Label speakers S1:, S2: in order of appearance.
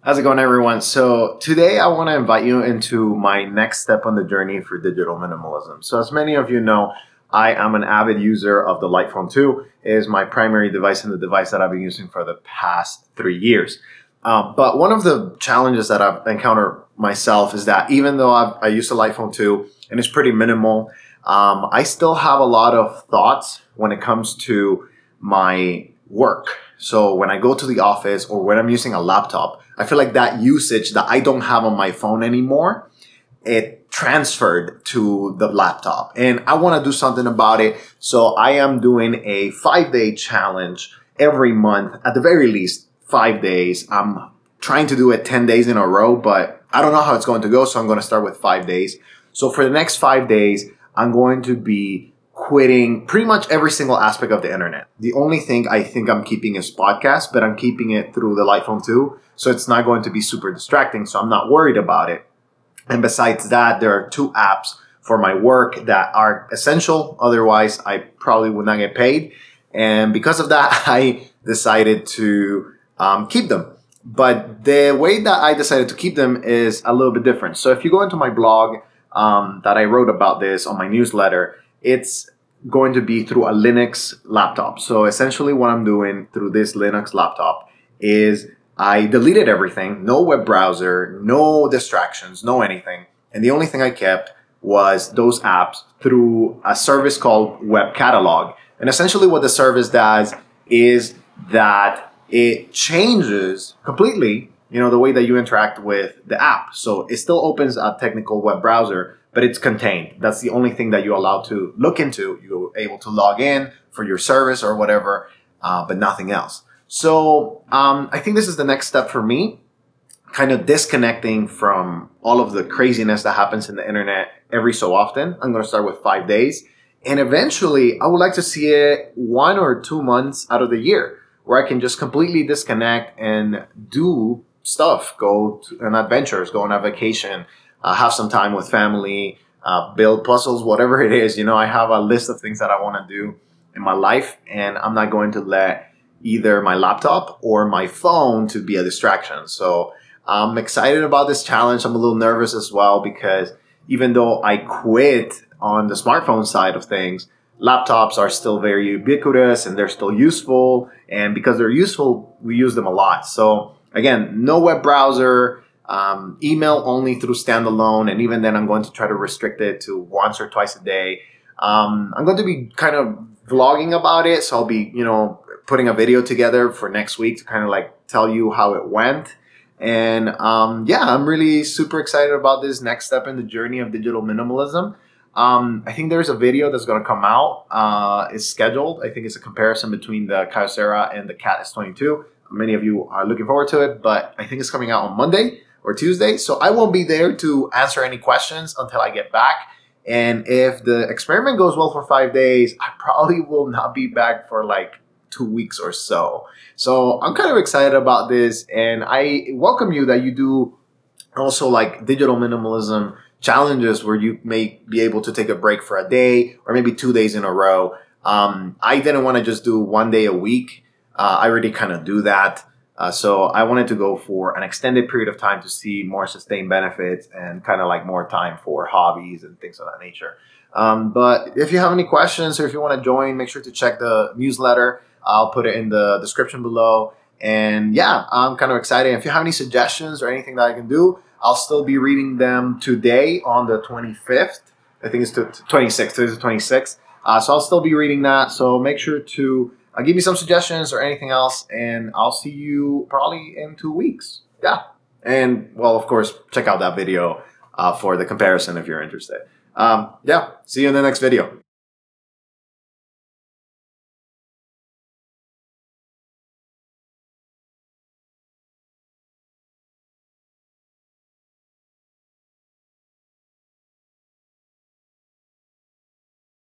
S1: How's it going, everyone? So today I want to invite you into my next step on the journey for digital minimalism. So as many of you know, I am an avid user of the Dumbphone 2. It is my primary device and the device that I've been using for the past 3 years. But one of the challenges that I've encountered myself is that even though I use the Dumbphone 2 and it's pretty minimal, I still have a lot of thoughts when it comes to my work. So when I go to the office or when I'm using a laptop, I feel like that usage that I don't have on my phone anymore, it transferred to the laptop. And I want to do something about it. So I am doing a 5-day challenge every month, at the very least 5 days. I'm trying to do it 10 days in a row, but I don't know how it's going to go. So I'm going to start with 5 days. So for the next 5 days, I'm going to be quitting pretty much every single aspect of the internet. The only thing I think I'm keeping is podcasts, but I'm keeping it through the Dumbphone 2. So it's not going to be super distracting. So I'm not worried about it. And besides that, there are 2 apps for my work that are essential. Otherwise, I probably would not get paid. And because of that, I decided to keep them. But the way that I decided to keep them is a little bit different. So if you go into my blog that I wrote about this on my newsletter, it's going to be through a Linux laptop. So essentially what I'm doing through this Linux laptop is I deleted everything, no web browser, no distractions, no anything. And the only thing I kept was those apps through a service called Web Catalog. And essentially what the service does is that it changes completely, the way that you interact with the app. So it still opens a technical web browser, but it's contained. That's the only thing that you're allowed to look into. You're able to log in for your service or whatever, but nothing else. So I think this is the next step for me, kind of disconnecting from all of the craziness that happens in the internet every so often. I'm going to start with 5 days. And eventually, I would like to see it 1 or 2 months out of the year where I can just completely disconnect and do stuff, go on adventures, go on a vacation, have some time with family, build puzzles, whatever it is. I have a list of things that I want to do in my life, and I'm not going to let either my laptop or my phone to be a distraction. So I'm excited about this challenge. I'm a little nervous as well because even though I quit on the smartphone side of things, laptops are still very ubiquitous and they're still useful. And because they're useful, we use them a lot. So again, no web browser, email only through standalone. And even then, I'm going to try to restrict it to once or twice a day. I'm going to be kind of vlogging about it. So I'll be, putting a video together for next week to kind of like tell you how it went. And yeah, I'm really super excited about this next step in the journey of digital minimalism. I think there's a video that's going to come out. It's scheduled. I think it's a comparison between the Kyocera and the Cat S22. Many of you are looking forward to it, but I think it's coming out on Monday or Tuesday. So I won't be there to answer any questions until I get back. And if the experiment goes well for 5 days, I probably will not be back for like 2 weeks or so. So I'm kind of excited about this, and I welcome you that you do also like digital minimalism challenges where you may be able to take a break for a day or maybe 2 days in a row. I didn't want to just do 1 day a week. I already kind of do that. So I wanted to go for an extended period of time to see more sustained benefits and kind of like more time for hobbies and things of that nature. But if you have any questions or if you want to join, make sure to check the newsletter. I'll put it in the description below. And yeah, I'm kind of excited. If you have any suggestions or anything that I can do, I'll still be reading them today on the 25th. I think it's the 26th. Today's the 26th. So I'll still be reading that. So make sure to give me some suggestions or anything else. And I'll see you probably in 2 weeks. Yeah. And well, of course, check out that video for the comparison if you're interested. Yeah. See you in the next video.